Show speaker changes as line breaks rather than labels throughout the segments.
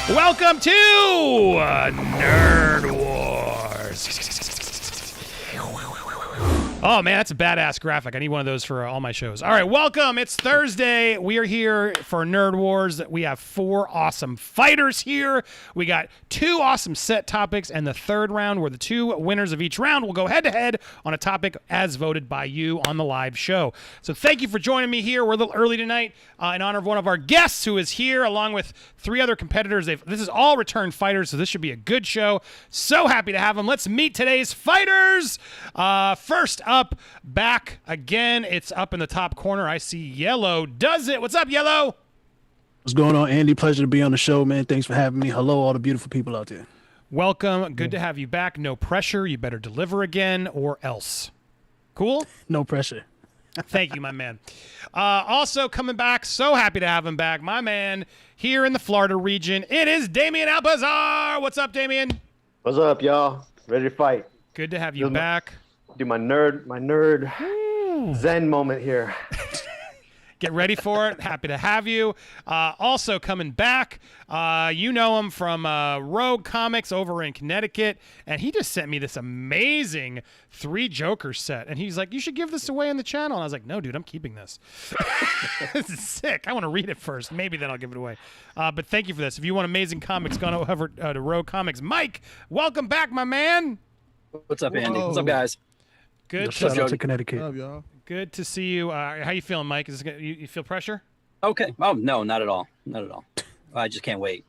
Welcome to Nerd Wars. Oh, man, that's a badass graphic. I need one of those for all my shows. All right, welcome. It's Thursday. We are here for Nerd Wars. We have 4 awesome fighters here. We got 2 awesome set topics, and the third round, where the 2 winners of each round will go head-to-head on a topic as voted by you on the live show. So thank you for joining me here. We're a little early tonight in honor of one of our guests who is here, along with 3 other competitors. This is all return fighters, so this should be a good show. So happy to have them. Let's meet today's fighters. First up, back again. It's up in the top corner. I see Yellow does it. What's up, Yellow?
What's going on, Andy? Pleasure to be on the show, man. Thanks for having me. Hello, all the beautiful people out there.
Welcome. Good to have you back. No pressure. You better deliver again or else. Cool?
No pressure.
Thank you, my man. Also coming back, so happy to have him back, my man here in the Florida region. It is Damian Alpazar. What's up, Damian?
What's up, y'all? Ready to fight.
Good to have you back.
Do my nerd zen moment here.
Get ready for it. Happy to have you. Also coming back, you know him from Rogue Comics over in Connecticut, and he just sent me this amazing 3 Jokers set, and he's like, you should give this away on the channel. And I was like, no, dude, I'm keeping this. This is sick. I want to read it first. Maybe then I'll give it away. But thank you for this. If you want amazing comics, go over to Rogue Comics. Mike, welcome back, my man.
What's up, Andy? What's up, guys?
Good.
Shout out to Connecticut.
What's up, y'all?
Good to see you. How you feeling, Mike? You feel pressure?
Okay. Oh, no, not at all. Not at all. I just can't wait.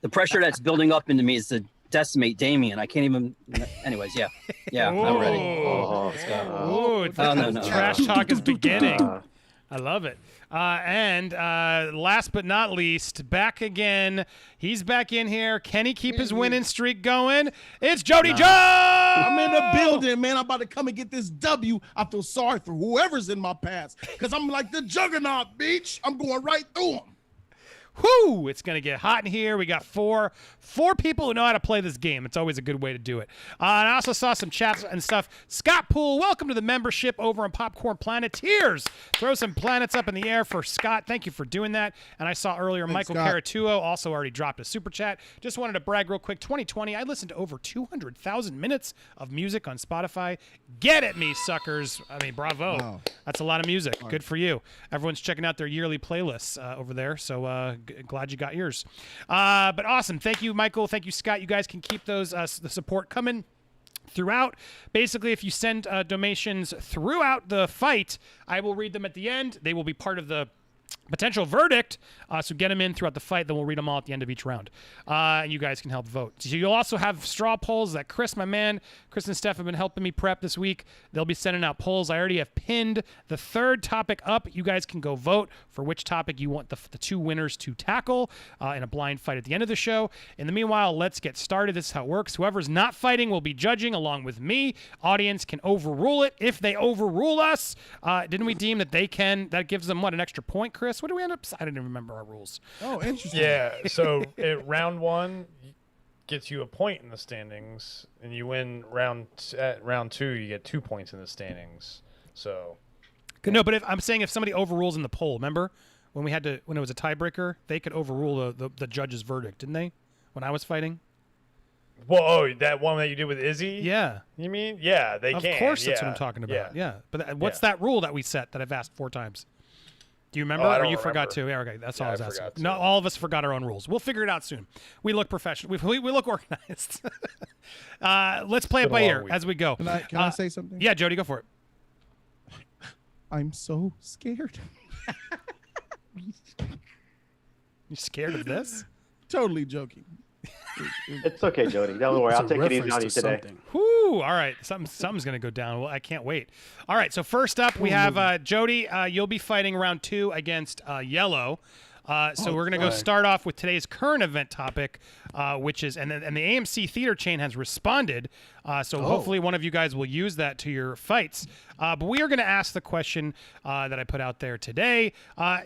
The pressure that's building up into me is to decimate Damian. I can't even. Anyways, yeah. Yeah, I'm ready.
Let's
go.
No. Trash talk is beginning. I love it. And last but not least, back again. He's back in here. Can he keep his winning streak going? It's Jody Joe!
I'm in the building, man. I'm about to come and get this W. I feel sorry for whoever's in my past because I'm like the juggernaut, bitch. I'm going right through them.
Whoo! It's going to get hot in here. We got four people who know how to play this game. It's always a good way to do it. And I also saw some chats and stuff. Scott Poole, welcome to the membership over on Popcorn Planet. Tears! Throw some planets up in the air for Scott. Thank you for doing that. And I saw earlier Michael Caratuo also already dropped a super chat. Just wanted to brag real quick. 2020, I listened to over 200,000 minutes of music on Spotify. Get at me, suckers. I mean, bravo. Wow. That's a lot of music. Good for you. Everyone's checking out their yearly playlists over there. So, glad you got yours. But awesome. Thank you, Michael. Thank you, Scott. You guys can keep those the support coming throughout. Basically, if you send donations throughout the fight, I will read them at the end. They will be part of the potential verdict, so get them in throughout the fight, then we'll read them all at the end of each round. And you guys can help vote. So you'll also have straw polls that Chris, my man, Chris and Steph have been helping me prep this week. They'll be sending out polls. I already have pinned the third topic up. You guys can go vote for which topic you want the 2 winners to tackle in a blind fight at the end of the show. In the meanwhile, let's get started. This is how it works. Whoever's not fighting will be judging along with me. Audience can overrule it. If they overrule us, didn't we deem that they can, that gives them, what, an extra point, Chris? What do we end up? I didn't remember our rules.
Oh, interesting.
Yeah, so round 1 gets you a point in the standings, and you win round 2, you get 2 points in the standings. So
no, but I'm saying if somebody overrules in the poll, remember when it was a tiebreaker, they could overrule the judge's verdict, didn't they? When I was fighting.
Well, that one that you did with Izzy?
Yeah.
You mean? Yeah, they can.
Of course, that's what I'm talking about. Yeah. But what's that rule that we set that I've asked 4 times? Do you remember, or you forgot to? Yeah, okay, that's all I was asking. No, all of us forgot our own rules. We'll figure it out soon. We look professional. We look organized. Let's play it by ear as we go.
Can I say something?
Yeah, Jody, go for it.
I'm so scared.
You scared of this?
Totally joking.
It's okay, Jody. Don't worry. I'll take it easy on you today.
Whoo! All right, something's gonna go down. Well, I can't wait. All right, so first up we have Jody. You'll be fighting round 2 against Yellow. So we're going to go start off with today's current event topic, which is, and the AMC theater chain has responded. So hopefully one of you guys will use that to your fights. But we are going to ask the question that I put out there today.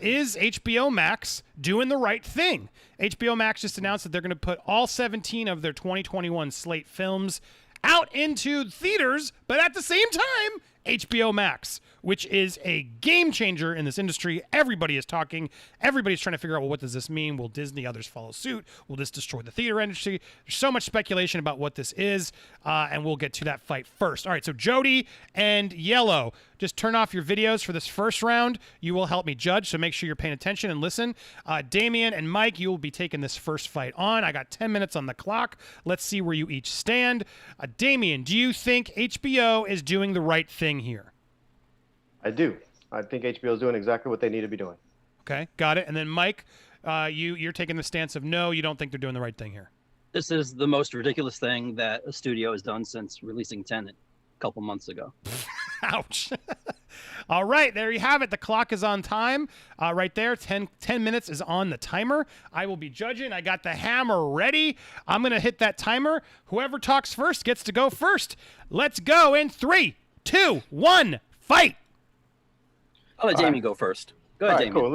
Is HBO Max doing the right thing? HBO Max just announced that they're going to put all 17 of their 2021 slate films out into theaters, but at the same time, HBO Max, which is a game changer in this industry. Everybody is talking. Everybody's trying to figure out, well, what does this mean? Will Disney, others follow suit? Will this destroy the theater industry? There's so much speculation about what this is, and we'll get to that fight first. All right, so Jody and Yellow, just turn off your videos for this first round. You will help me judge, so make sure you're paying attention and listen. Damian and Mike, you will be taking this first fight on. I got 10 minutes on the clock. Let's see where you each stand. Damian, do you think HBO is doing the right thing here?
I do. I think HBO is doing exactly what they need to be doing.
Okay, got it. And then Mike, you're taking the stance of no, you don't think they're doing the right thing here.
This is the most ridiculous thing that a studio has done since releasing Tenet a couple months ago.
Ouch. All right, there you have it. The clock is on time right there. 10 minutes is on the timer. I will be judging. I got the hammer ready. I'm going to hit that timer. Whoever talks first gets to go first. Let's go in 3, 2, 1, fight.
I'll let Jamie go first. Go ahead, Jamie.
Cool.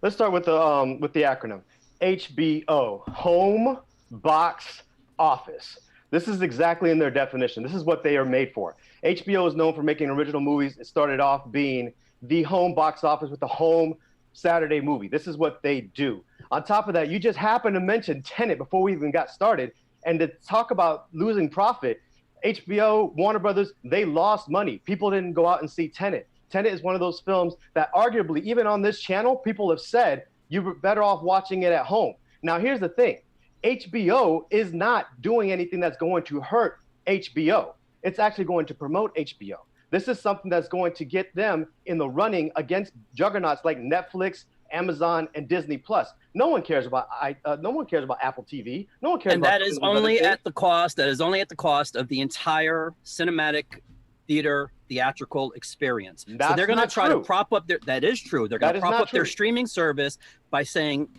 Let's start with the acronym. HBO, Home Box Office. This is exactly in their definition. This is what they are made for. HBO is known for making original movies. It started off being the home box office with the home Saturday movie. This is what they do. On top of that, you just happened to mention Tenet before we even got started. And to talk about losing profit, HBO, Warner Brothers, they lost money. People didn't go out and see Tenet. Tenet is one of those films that arguably, even on this channel, people have said you were better off watching it at home. Now, here's the thing. HBO is not doing anything that's going to hurt HBO. It's actually going to promote HBO. This is something that's going to get them in the running against juggernauts like Netflix, Amazon, and Disney Plus. No one cares about Apple TV. No one cares.
And that is only at the cost. That is only at the cost of the entire cinematic theater theatrical experience. So they're going to try to prop up their. That is true. They're going to prop up their streaming service by saying,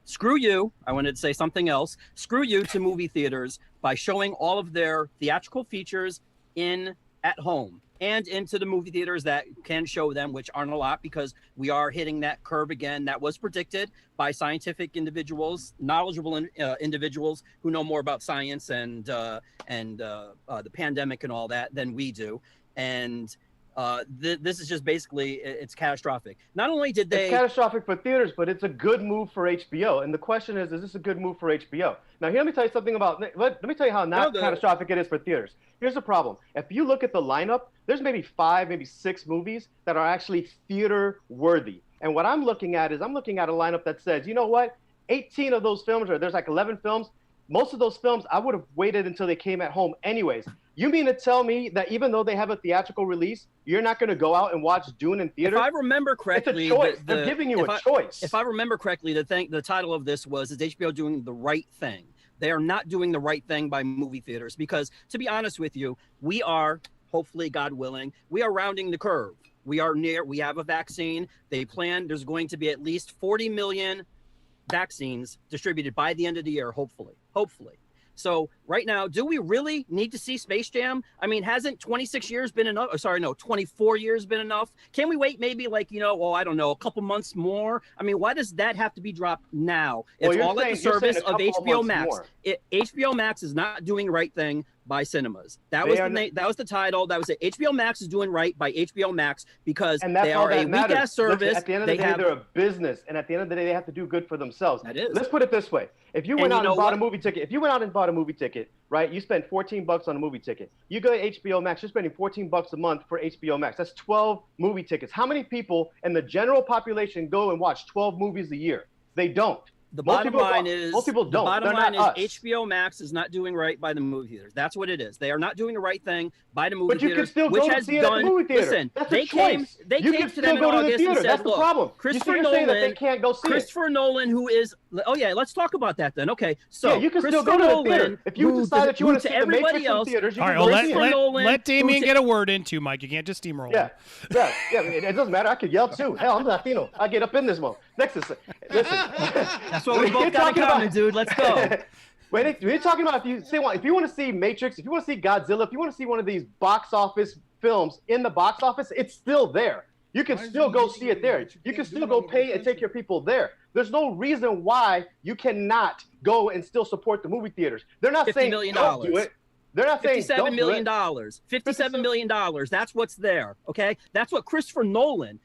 "Screw you." I wanted to say something else. Screw you to movie theaters by showing all of their theatrical features at home and into the movie theaters that can show them, which aren't a lot because we are hitting that curve again. That was predicted by scientific individuals, knowledgeable individuals who know more about science and the pandemic and all that than we do. And this is just basically, it's catastrophic. Not only did they... It's
catastrophic for theaters, but it's a good move for HBO. And the question is this a good move for HBO? Now, here, let me tell you something about... Let me tell you how catastrophic it is for theaters. Here's the problem. If you look at the lineup, there's maybe 5, maybe 6 movies that are actually theater-worthy. And what I'm looking at is I'm looking at a lineup that says, you know what? 18 of those films, or there's like 11 films, most of those films, I would have waited until they came at home anyways. You mean to tell me that even though they have a theatrical release, you're not going to go out and watch Dune in theater?
If I remember correctly,
it's a choice. They're giving you a choice.
If I remember correctly, the title of this is HBO doing the right thing? They are not doing the right thing by movie theaters because, to be honest with you, we are, hopefully, God willing, we are rounding the curve. We have a vaccine. There's going to be at least 40 million vaccines distributed by the end of the year, hopefully. So right now, do we really need to see Space Jam? I mean, hasn't 26 years been enough? Oh, sorry, no, 24 years been enough? Can we wait maybe I don't know, a couple months more? I mean, why does that have to be dropped now? It's all at the service of HBO Max. HBO Max is not doing the right thing by cinemas. That was the title. That was it. HBO Max is doing right by HBO Max because they are a weak-ass service.
At the end of the day, they're a business, and at the end of the day, they have to do good for themselves.
That is.
Let's put it this way. If you went out and bought a movie ticket, right, you spent $14 on a movie ticket. You go to HBO Max, you're spending $14 a month for HBO Max. That's 12 movie tickets. How many people in the general population go and watch 12 movies a year? They don't.
Most people don't. The bottom line is HBO Max is not doing right by the movie theaters. That's what it is. They are not doing the right thing by the movie theaters.
But you can still go to see it at the movie theater.
Listen,
that's
they came to them in August and said,
that's the problem.
Christopher
Nolan, that they can't go see
Christopher Nolan, who is, let's talk about that then. Okay, so
you can still go to the theater. If you decide that you want to see the Matrix in theaters, you can go see it.
Let Damien get a word in too, Mike. You can't just steamroll.
Yeah, it doesn't matter. I could yell too. Hell, I'm Latino. I get up in this one. Listen.
That's what we both got in common, dude. Let's go.
We're talking about if you want to see Matrix, if you want to see Godzilla, if you want to see one of these box office films in the box office, it's still there. You can still go see it there. You can still go pay and take your people there. There's no reason why you cannot go and still support the movie theaters. They're not saying don't do it. They're not saying
$57
don't do
million.
it.
$57 million. That's what's there. Okay. That's what Christopher Nolan,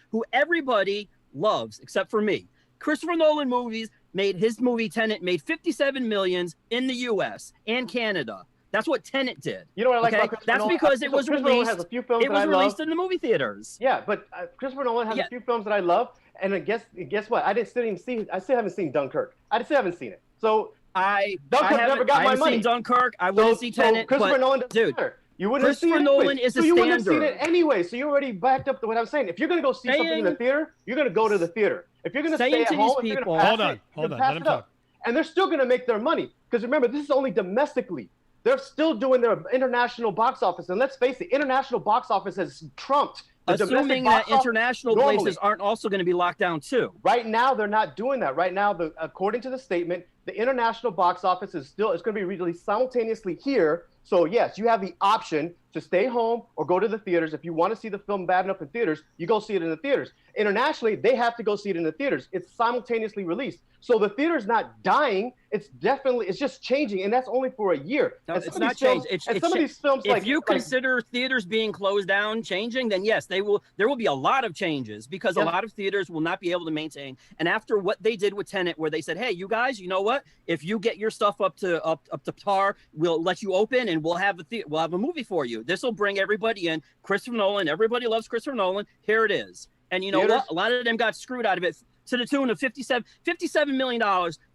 who everybody loves except for me. Christopher Nolan movies made his movie Tenet made 57 millions in the US and Canada. That's what Tenet did.
You know what I like
okay?
about Christopher
That's
Nolan?
because it was
Christopher Nolan
released.
has a few films
It was
that I
released
love.
in the movie theaters.
Yeah, but Christopher Nolan has a few films that I love, and guess what? I still haven't seen Dunkirk. I still haven't seen it. So Dunkirk never got my money.
Seen Dunkirk. I wouldn't see Tenet.
Christopher
but,
Nolan doesn't
dude,
matter. You wouldn't have seen it
Christopher Nolan is a
so you wouldn't have seen
standard.
it anyway. So you already backed up to what I'm saying. If you're gonna go see something in the theater, you're gonna go to the theater. If you're gonna stay at home, if you're gonna pass
hold on, let him talk.
And they're still gonna make their money because remember, this is only domestically. They're still doing their international box office, and let's face it, international box office has trumped the domestic
Assuming
box
that international
normally.
places aren't also going to be locked down too.
Right now, they're not doing that. Right now, according to the statement, the international box office is going to be released simultaneously here. So yes, you have the option to stay home or go to the theaters. If you want to see the film bad enough in theaters, you go see it in the theaters. Internationally, they have to go see it in the theaters. It's simultaneously released. So the theater's not dying. It's just changing, and that's only for a year.
No,
and
it's not changed.
some of these films,
if you consider theaters being closed down changing, then yes, there will be a lot of changes because a lot of theaters will not be able to maintain. And after what they did with Tenet, where they said, "Hey, you guys, you know what? If you get your stuff up to par, we'll let you open and we'll have a movie for you. This will bring everybody in. Christopher Nolan, everybody loves Christopher Nolan. Here it is." And you know what? A lot of them got screwed out of it to the tune of $57 million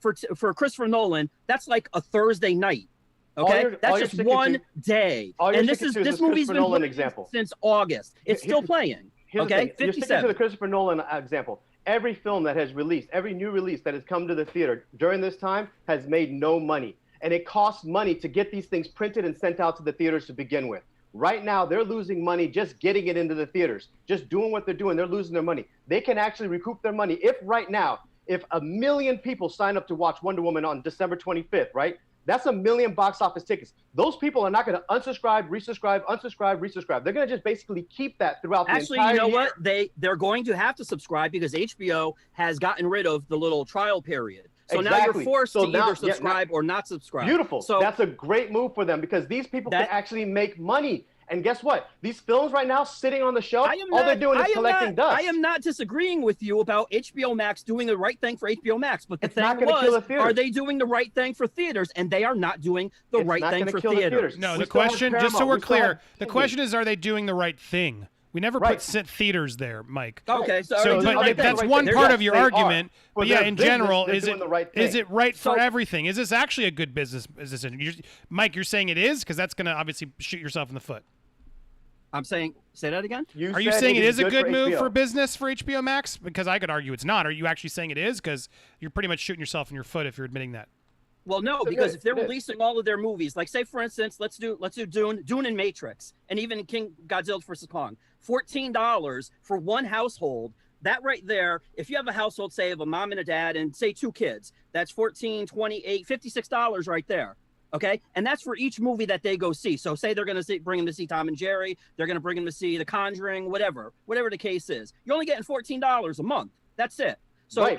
for Christopher Nolan. That's like a Thursday night. Okay, that's just one day. And this movie's been playing since August. It's still playing. Okay, 57.
You're sticking to the Christopher Nolan example. Every film that has released, every new release that has come to the theater during this time has made no money. And it costs money to get these things printed and sent out to the theaters to begin with. Right now, they're losing money just getting it into the theaters, just doing what they're doing. They're losing their money. They can actually recoup their money if 1 million people sign up to watch Wonder Woman on December 25th, right? That's 1 million box office tickets. Those people are not going to unsubscribe, resubscribe. They're going to just basically keep that throughout the entire year.
Actually, you know what? They're going to have to subscribe because HBO has gotten rid of the little trial period. So now you're forced to either subscribe or not subscribe.
Beautiful.
So
that's a great move for them because these people can actually make money. And guess what? These films right now sitting on the shelf, all they're doing is collecting dust.
I am not disagreeing with you about HBO Max doing the right thing for HBO Max, but the thing
was,
are they doing the right thing for theaters? And they are not doing the right thing for theaters.
No, the question, just so we're clear, the question is, are they doing the right thing? We never put theaters there, Mike.
Okay,
but that's one part of your argument. But yeah, in general, is it right for everything? Is this actually a good business decision? Mike, you're saying it is because that's going to obviously shoot yourself in the foot.
I'm saying, say that again?
Are you saying it is a good move for business for HBO Max? Because I could argue it's not. Are you actually saying it is? Because you're pretty much shooting yourself in your foot if you're admitting that.
Well, no, because if they're releasing all of their movies, like say for instance, let's do Dune and Matrix, and even King Godzilla vs. Kong, $14 for one household. That right there, if you have a household, say of a mom and a dad, and say 2 kids, that's $14, $28, $56 right there. Okay, and that's for each movie that they go see. So say they're going to bring them to see Tom and Jerry, they're going to bring them to see The Conjuring, whatever the case is. You're only getting $14 a month. That's it. So
right,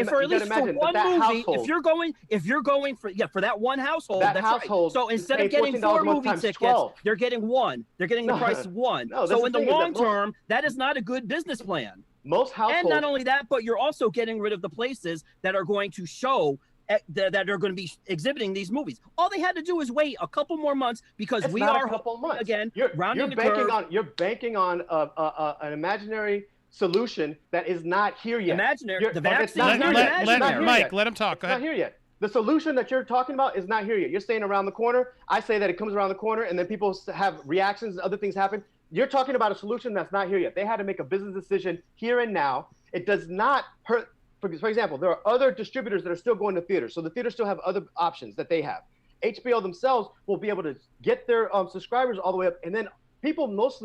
for at least for one movie, if you're going for that one household, that's right. So instead of getting 4 movie tickets, 12. They're getting one. They're getting the price of one. So in the long term, that is not a good business plan.
Most households,
and not only that, but you're also getting rid of the places that are going to show that are going to be exhibiting these movies. All they had to do is wait a couple more months because
it's
we
not
are
a couple months.
Again.
You're
rounding
banking on an imaginary solution that is not here yet.
Imaginary. The vaccine is not imaginary.
Mike, let him talk.
It's not here yet. The solution that you're talking about is not here yet. You're saying around the corner. I say that it comes around the corner, and then people have reactions. Other things happen. You're talking about a solution that's not here yet. They had to make a business decision here and now. It does not hurt. For example, there are other distributors that are still going to theaters. So the theaters still have other options that they have. HBO themselves will be able to get their subscribers all the way up. And then people most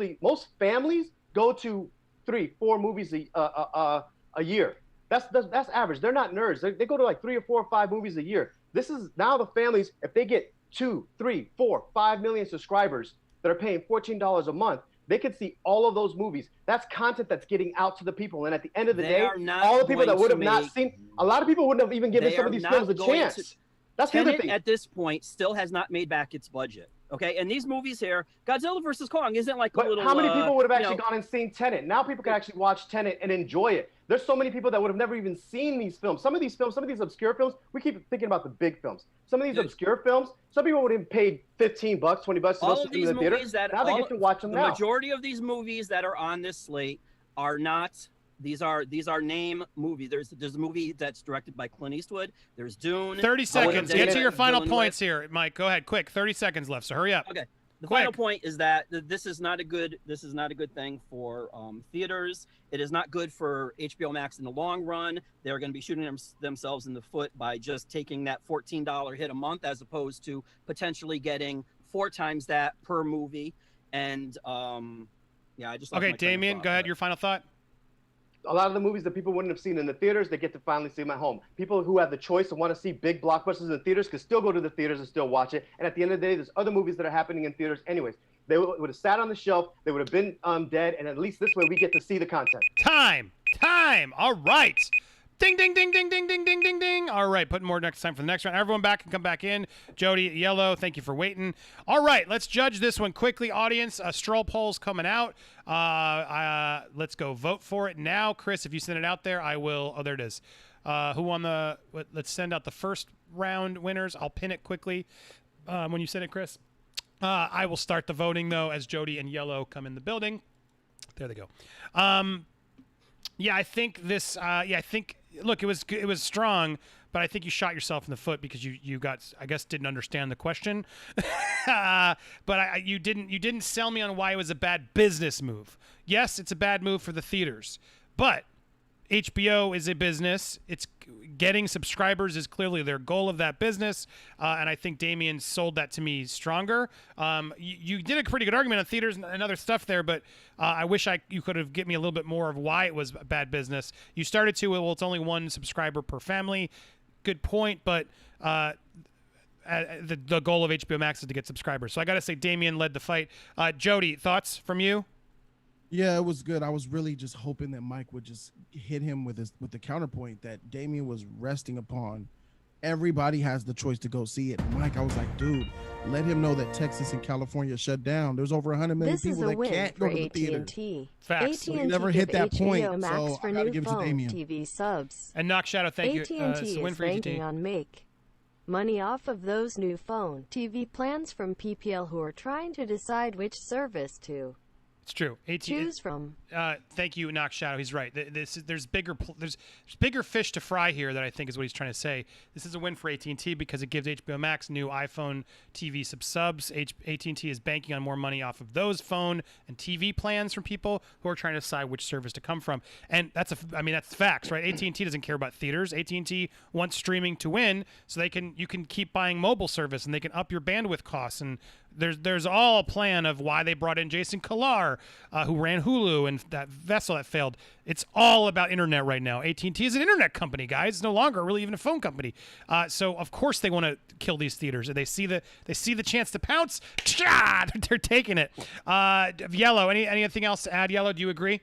families go to 3-4 movies a year. That's average. They're not nerds. They go to like 3 or 4 or 5 movies a year. This is now the families, if they get 2, 3, 4, 5 million subscribers that are paying $14 a month, they could see all of those movies. That's content that's getting out to the people. And at the end of the day, all the people that would have not seen, a lot of people wouldn't have even given some of these films a chance. That's the other
Tenet
thing.
at this point still has not made back its budget. Okay, and these movies here, Godzilla versus Kong isn't like a
But
little.
how many people would have actually
you know,
gone and seen Tenet? Now people can actually watch Tenet and enjoy it. There's so many people that would have never even seen these films. Some of these obscure films, we keep thinking about the big films. Some of these obscure films, some people would have paid $15, $20 to go
all
see
of
them
these
in the theater.
movies that
Now they get to watch them
the
now.
majority of these movies that are on this slate are not. These are name movies. There's a movie that's directed by Clint Eastwood. There's Dune.
30 seconds. Get to your final
Villeneuve.
points here, Mike. Go ahead, quick. 30 seconds left, so hurry up.
Okay. The
Quick.
final point is that this is not a good thing for theaters. It is not good for HBO Max in the long run. They're going to be shooting themselves in the foot by just taking that $14 hit a month as opposed to potentially getting 4 times that per movie. And yeah, I just lost
Okay,
my train of
Damien,
thought,
go ahead.
but-
Your final thought.
A lot of the movies that people wouldn't have seen in the theaters, they get to finally see them at home. People who have the choice and want to see big blockbusters in the theaters can still go to the theaters and still watch it. And at the end of the day, there's other movies that are happening in theaters anyways. They would have sat on the shelf. They would have been dead. And at least this way, we get to see the content.
Time. All right. Ding, ding, ding, ding, ding, ding, ding, ding, ding. All right, putting more next time for the next round. Everyone back can come back in. Jody, Yellow, thank you for waiting. All right, let's judge this one quickly, audience. Stroll poll's coming out. Let's go vote for it now. Chris, if you send it out there, I will. Oh, there it is. Who won the? Let's send out the first round winners. I'll pin it quickly when you send it, Chris. I will start the voting though as Jody and Yellow come in the building. There they go. Yeah, I think this. I think. Look, it was strong, but I think you shot yourself in the foot because you didn't understand the question. But you didn't sell me on why it was a bad business move. Yes, it's a bad move for the theaters, but HBO is a business. It's getting subscribers is clearly their goal of that business, and I think Damien sold that to me stronger. You did a pretty good argument on theaters and other stuff there, but I wish you could have given me a little bit more of why it was a bad business. You started to, well, it's only 1 subscriber per family. Good point, but the goal of HBO Max is to get subscribers. So I got to say Damien led the fight. Jody, thoughts from you?
Yeah, it was good. I was really just hoping that Mike would just hit him with the counterpoint that Damien was resting upon. Everybody has the choice to go see it. Mike, I was like, dude, let him know that Texas and California shut down. There's over 100 million people that can't go to the theater.
Facts.
So he never hit that point,
Max
so
for
I gotta
new
give it to
phone
Damien.
TV subs.
And Knock Shadow, thank you.
AT&T
It's a win
is
for AT&T.
banking on make money off of those new phone TV plans from PPL who are trying to decide which service to
It's true.
choose from.
Thank you, Knock Shadow. He's right. There's bigger fish to fry here. That I think is what he's trying to say. This is a win for AT&T because it gives HBO Max new iPhone TV subs. AT&T is banking on more money off of those phone and TV plans from people who are trying to decide which service to come from. And that's facts, right? AT&T doesn't care about theaters. AT&T wants streaming to win, so you can keep buying mobile service and they can up your bandwidth costs. And there's all a plan of why they brought in Jason Kilar, who ran Hulu and that vessel that failed. It's all about internet right now. AT&T is an internet company, guys. It's no longer really even a phone company. So of course they want to kill these theaters. They see the chance to pounce. They're taking it. Yellow, anything else to add? Yellow, do you agree?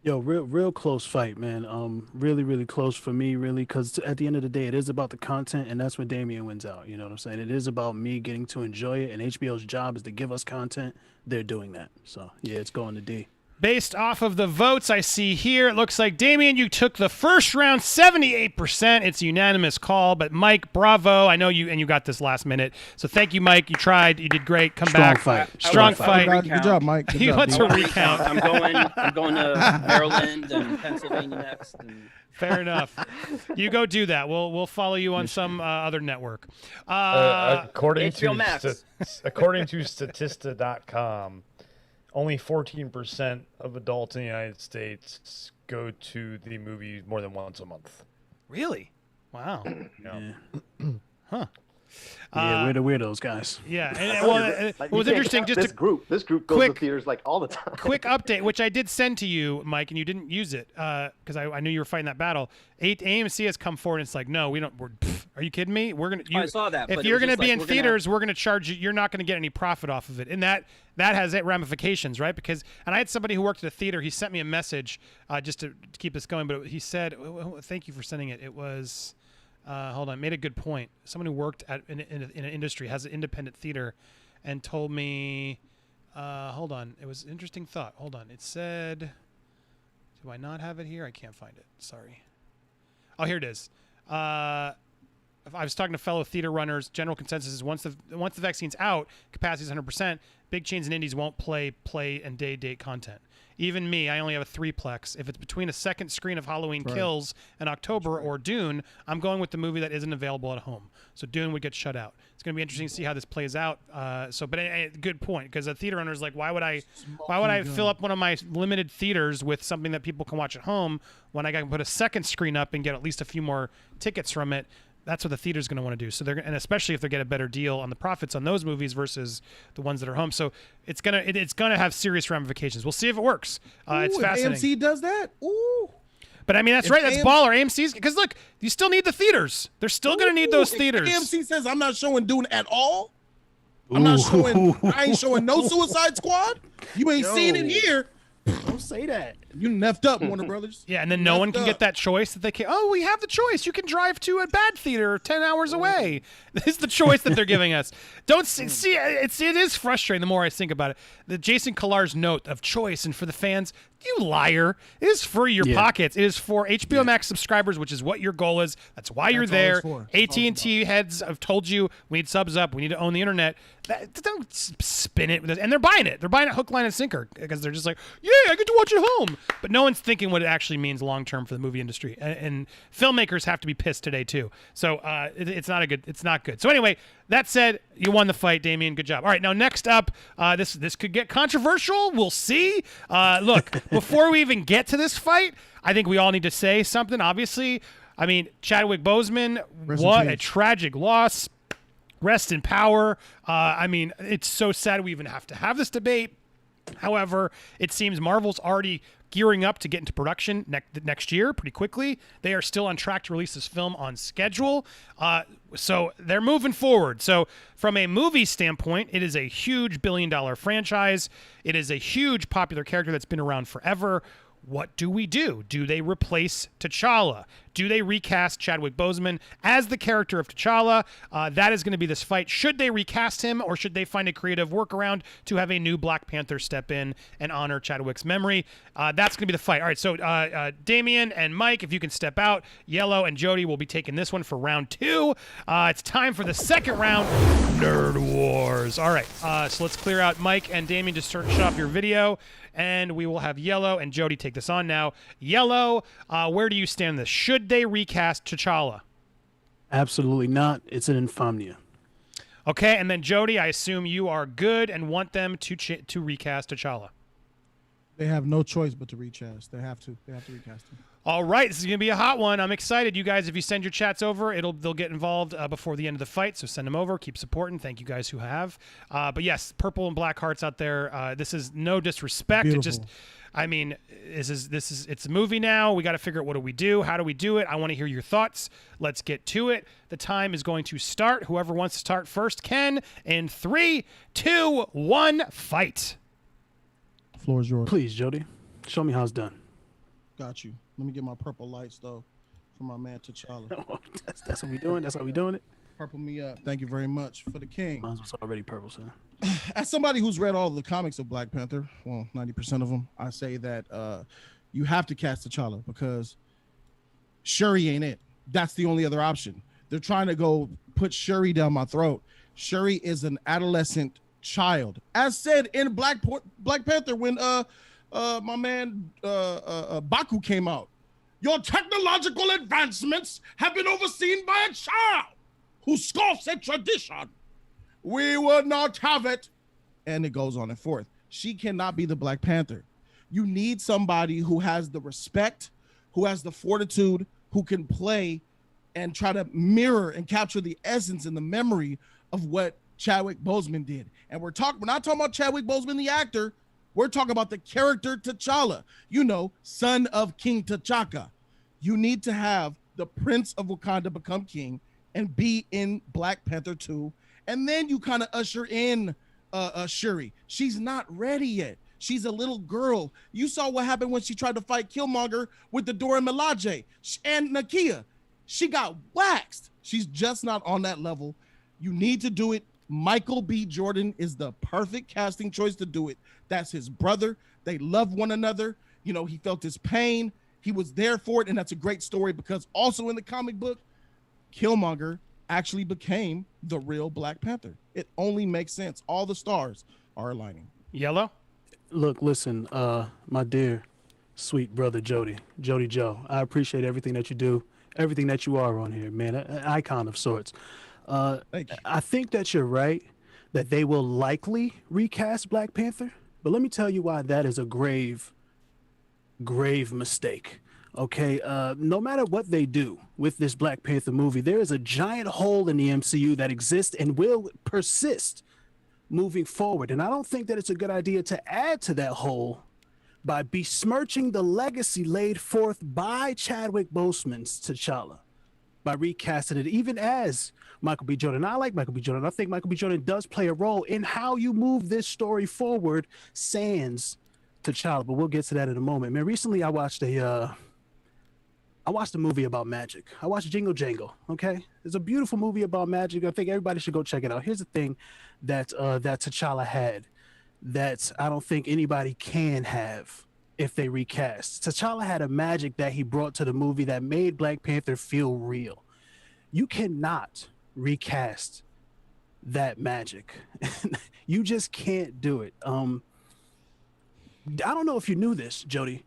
Yo, real close fight, man. Really, really close for me, really, because at the end of the day, it is about the content, and that's when Damien wins out. You know what I'm saying? It is about me getting to enjoy it, and HBO's job is to give us content. They're doing that. So, yeah, it's going to D.
Based off of the votes I see here, it looks like, Damien, you took the first round 78%. It's a unanimous call. But, Mike, bravo. I know you got this last minute. So thank you, Mike. You tried. You did great. Come
Strong
back.
fight.
Strong fight.
Good job, Mike. Good
He
job,
wants
dude.
to recount.
I'm going to Maryland and Pennsylvania next. And
Fair enough. You go do that. We'll follow you on some other network.
According
HBO
to
Max.
according to Statista.com, only 14% of adults in the United States go to the movie more than once a month.
Really? Wow.
Yeah.
Huh.
Yeah, we're the weirdos, guys.
Yeah. And, well, it
Like,
was
you can't
interesting.
count
Just
this group goes
quick-
to theaters like all the time.
quick update, which I did send to you, Mike, and you didn't use it because I knew you were fighting that battle. AMC has come forward and it's like, no, we don't. Are you kidding me? We're gonna.
I saw that,
If
but it
you're
was
gonna
just
be
like,
in
we're gonna-
theaters, we're gonna charge you. You're not gonna get any profit off of it, and that has ramifications, right? Because I had somebody who worked at a theater. He sent me a message just to keep this going, but he said, "Thank you for sending it." It was. hold on, made a good point. Someone who worked in an industry, has an independent theater, and told me, hold on, it was an interesting thought. Hold on, it said, do I not have it here? I can't find it. Sorry. Oh, here it is. I was talking to fellow theater runners. General consensus is once the vaccine's out, capacity is 100%. Big chains and indies won't play and date content. Even me, I only have a 3-plex. If it's between a second screen of Halloween Kills in October or Dune, I'm going with the movie that isn't available at home. So Dune would get shut out. It's going to be interesting to see how this plays out. Good point, because a theater owner is like, why would I fill up one of my limited theaters with something that people can watch at home when I can put a second screen up and get at least a few more tickets from it? That's what the theater's going to want to do. So and especially if they get a better deal on the profits on those movies versus the ones that are home. So it's gonna have serious ramifications. We'll see if it works. It's fascinating.
AMC does that. Ooh.
But I mean, that's right. That's baller. AMC's, because look, you still need the theaters. They're still going to need those theaters.
AMC says I'm not showing Dune at all. I'm not showing. I ain't showing no Suicide Squad. You ain't seeing it here.
Don't say that.
You neffed up, Warner Brothers.
Yeah, and then no one can get that choice that they can. Oh, we have the choice. You can drive to a bad theater 10 hours away. This is the choice that they're giving us. Don't see. It is frustrating the more I think about it. The Jason Killar's note of choice and for the fans. You liar. It is for your pockets. It is for HBO Max subscribers, which is what your goal is. That's why you're there. AT&T heads have told you we need subs up. We need to own the internet. Don't spin it. And they're buying it. They're buying it hook, line, and sinker because they're just like, yeah, I get to watch it at home. But no one's thinking what it actually means long term for the movie industry. And filmmakers have to be pissed today too. So it's not good. So anyway, that said, you won the fight, Damien. Good job. All right, now next up, this could get controversial. We'll see. Look, before we even get to this fight, I think we all need to say something. Obviously, I mean, Chadwick Boseman, what a tragic loss. Rest in power. I mean, it's so sad we even have to have this debate. However, it seems Marvel's already gearing up to get into production next year pretty quickly. They are still on track to release this film on schedule. So they're moving forward. So from a movie standpoint, it is a huge billion-dollar franchise. It is a huge popular character that's been around forever. What do we do? Do they replace T'Challa? Do they recast Chadwick Boseman as the character of T'Challa? That is going to be this fight. Should they recast him, or should they find a creative workaround to have a new Black Panther step in and honor Chadwick's memory? That's going to be the fight. All right, so Damien and Mike, if you can step out. Yellow and Jody will be taking this one for round 2. It's time for the second round, Nerd Wars. All right, so let's clear out Mike and Damien. Just shut off your video, and we will have Yellow and Jody take this on now. Yellow, where do you stand on this? Should they recast T'Challa?
Absolutely not. It's an insomnia.
Okay, and then Jody, I assume you are good and want them to recast T'Challa.
They have no choice but to recast. They have to recast him.
All right, this is going to be a hot one. I'm excited. You guys, if you send your chats over, they'll get involved before the end of the fight, so send them over. Keep supporting. Thank you guys who have. But yes, purple and black hearts out there. This is no disrespect.
Beautiful.
It just, I mean, it's a movie now. We got to figure out what do we do? How do we do it? I want to hear your thoughts. Let's get to it. The time is going to start. Whoever wants to start first can. In 3, 2, 1, fight.
Floor is yours.
Please, Jody, show me how it's done.
Got you. Let me get my purple lights though, for my man T'Challa.
That's what we doing. That's how we doing it.
Purple me up. Thank you very much for the king.
Mine was already purple, son.
As somebody who's read all the comics of Black Panther, well, 90% of them, I say that you have to cast T'Challa because Shuri ain't it. That's the only other option. They're trying to go put Shuri down my throat. Shuri is an adolescent child, as said in Black Panther when my man Baku came out. Your technological advancements have been overseen by a child who scoffs at tradition. We will not have it. And it goes on and forth. She cannot be the Black Panther. You need somebody who has the respect, who has the fortitude, who can play and try to mirror and capture the essence and the memory of what Chadwick Boseman did. And we're not talking about Chadwick Boseman, the actor. We're talking about the character T'Challa, son of King T'Chaka. You need to have the Prince of Wakanda become king and be in Black Panther 2. And then you kind of usher in Shuri. She's not ready yet. She's a little girl. You saw what happened when she tried to fight Killmonger with the Dora Milaje and Nakia. She got waxed. She's just not on that level. You need to do it. Michael B. Jordan is the perfect casting choice to do it. That's his brother. They love one another. You know, he felt his pain. He was there for it, and that's a great story because also in the comic book, Killmonger actually became the real Black Panther. It only makes sense. All the stars are aligning.
Yellow?
Look, listen, my dear, sweet brother Jody Joe, I appreciate everything that you do, everything that you are on here, man, an icon of sorts.
Thank you.
I think that you're right, that they will likely recast Black Panther, but let me tell you why that is a grave mistake. Okay, no matter what they do with this Black Panther movie, there is a giant hole in the MCU that exists and will persist moving forward. And I don't think that it's a good idea to add to that hole by besmirching the legacy laid forth by Chadwick Boseman's T'Challa, by recasting it even as Michael B. Jordan. I like Michael B. Jordan. I think Michael B. Jordan does play a role in how you move this story forward sans T'Challa, but we'll get to that in a moment. Man, recently I watched a movie about magic. I watched Jingle Jangle, okay? It's a beautiful movie about magic. I think everybody should go check it out. Here's the thing that T'Challa had that I don't think anybody can have if they recast. T'Challa had a magic that he brought to the movie that made Black Panther feel real. You cannot recast that magic. You just can't do it. I don't know if you knew this, Jody.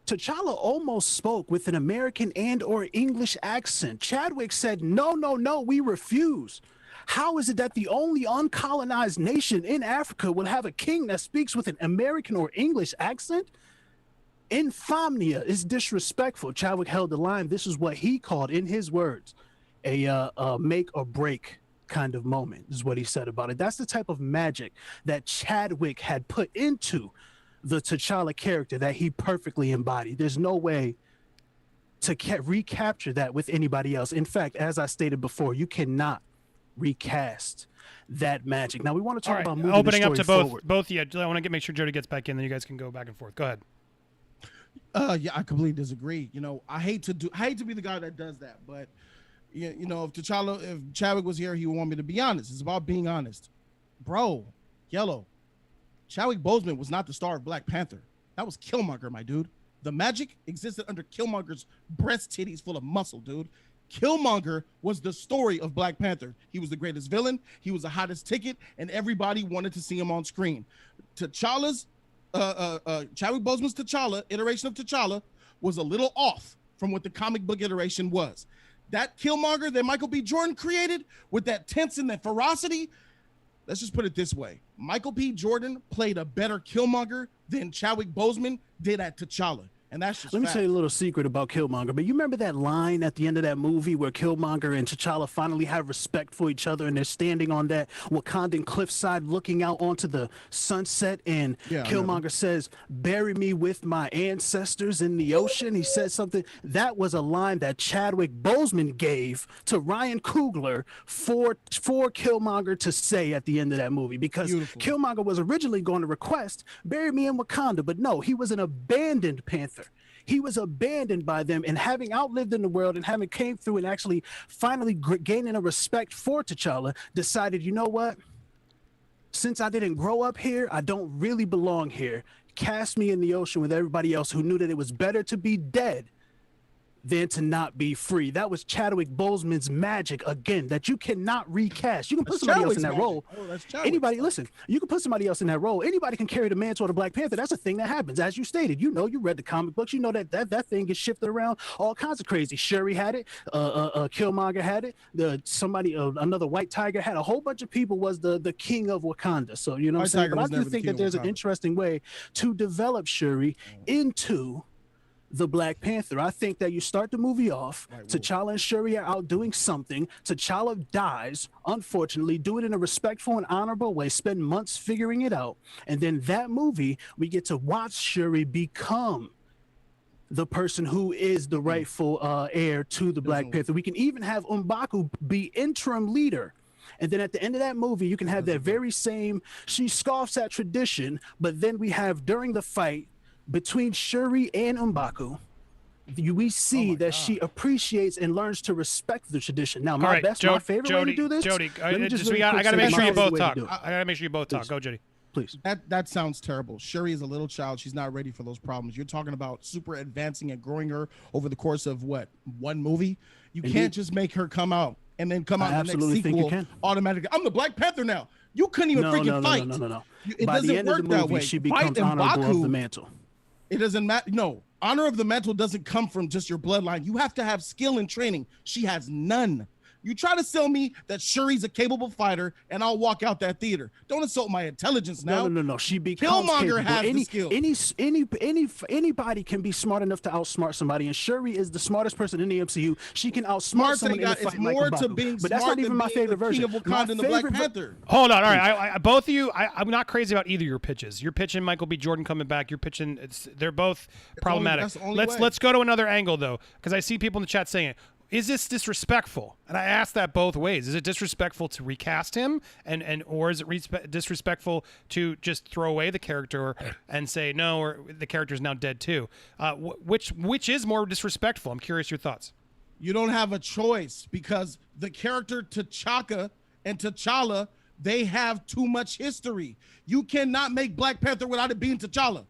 T'Challa almost spoke with an American and or English accent. Chadwick said, no, we refuse. How is it that the only uncolonized nation in Africa will have a king that speaks with an American or English accent? Infamia is disrespectful. Chadwick held the line. This is what he called, in his words, a make or break kind of moment, is what he said about it. That's the type of magic that Chadwick had put into the T'Challa character that he perfectly embodied. There's no way to recapture that with anybody else. In fact, as I stated before, you cannot recast that magic. Now we want to talk about moving
opening
the
up to
story forward.
both of you. I want to make sure Jody gets back in, then you guys can go back and forth. Go ahead.
Yeah, I completely disagree. You know, I hate to be the guy that does that, but you know, if Chadwick was here, he would want me to be honest. It's about being honest, bro. Yellow. Chadwick Boseman was not the star of Black Panther. That was Killmonger, my dude. The magic existed under Killmonger's breast titties full of muscle, dude. Killmonger was the story of Black Panther. He was the greatest villain. He was the hottest ticket, and everybody wanted to see him on screen. T'Challa's, Chadwick Boseman's T'Challa, iteration of T'Challa, was a little off from what the comic book iteration was. That Killmonger that Michael B. Jordan created with that tense and that ferocity, let's just put it this way. Michael B. Jordan played a better Killmonger than Chadwick Boseman did at T'Challa. And that's just
Let me tell you a little secret about Killmonger. But you remember that line at the end of that movie where Killmonger and T'Challa finally have respect for each other and they're standing on that Wakandan cliffside looking out onto the sunset, and Killmonger says, bury me with my ancestors in the ocean. He said something. That was a line that Chadwick Boseman gave to Ryan Coogler for Killmonger to say at the end of that movie, because Killmonger was originally going to request, bury me in Wakanda, but no, he was an abandoned Panther. He was abandoned by them, and having outlived in the world and having came through and actually finally gaining a respect for T'Challa, decided, you know what? Since I didn't grow up here, I don't really belong here. Cast me in the ocean with everybody else who knew that it was better to be dead than to not be free. That was Chadwick Boseman's magic, again, that you cannot recast. You can put somebody else in that role. Anybody, listen, you can put somebody else in that role. Anybody can carry the mantle of the Black Panther. That's a thing that happens. As you stated, you know, you read the comic books, you know that thing gets shifted around, all kinds of crazy. Shuri had it, Killmonger had it, another White Tiger had, a whole bunch of people was the king of Wakanda. So, you know what I'm saying? But I do think that there's an interesting way to develop Shuri into the Black Panther. I think that you start the movie off, T'Challa and Shuri are out doing something. T'Challa dies, unfortunately. Do it in a respectful and honorable way. Spend months figuring it out. And then that movie, we get to watch Shuri become the person who is the rightful heir to the Black Panther. We can even have M'Baku be interim leader. And then at the end of that movie, you can have that very same, she scoffs at tradition, but then we have during the fight between Shuri and M'Baku, we see
my
that
God.
she appreciates and learns to respect the tradition. Now,
All
my
right,
my favorite way to do this.
Jody,
let me really
I
quick
got to
say
make
my
sure you
favorite
both
way to
talk.
do it.
I got to make sure you both talk.
Please.
Go, Jody.
Please.
That sounds terrible. Shuri is a little child. She's not ready for those problems. You're talking about super advancing and growing her over the course of what, one movie? You
Indeed.
can't just make her come out and then come out in the next
absolutely think you
sequel
can.
automatically. I'm the Black Panther now. You couldn't even freaking fight.
No.
It
By the
doesn't
end
work
of the
that
movie,
way.
she
Fight
becomes
in
honorable of
Baku,
the mantle.
it doesn't matter. No, honor of the mantle doesn't come from just your bloodline. You have to have skill and training. She has none. You try to sell me that Shuri's a capable fighter, and I'll walk out that theater. Don't insult my intelligence now.
No. She becomes
Killmonger
capable.
has the skill.
Anybody can be smart enough to outsmart somebody, and Shuri is the smartest person in the MCU. She can outsmart someone in a fight
it's
like
more
M'Baku.
to being
But that's
smart
not even
than
my
being
favorite
the
version.
King of Wakanda and the Black Panther.
Hold on. All right. Both of you, I'm not crazy about either of your pitches. You're pitching Michael B. Jordan coming back. You're pitching, they're both problematic.
that's the only way.
Let's go to another angle, though, because I see people in the chat saying it. Is this disrespectful? And I ask that both ways. Is it disrespectful to recast him, or is it disrespectful to just throw away the character and say no, or the character is now dead too? Which is more disrespectful? I'm curious your thoughts.
You don't have a choice because the character T'Chaka and T'Challa, they have too much history. You cannot make Black Panther without it being T'Challa.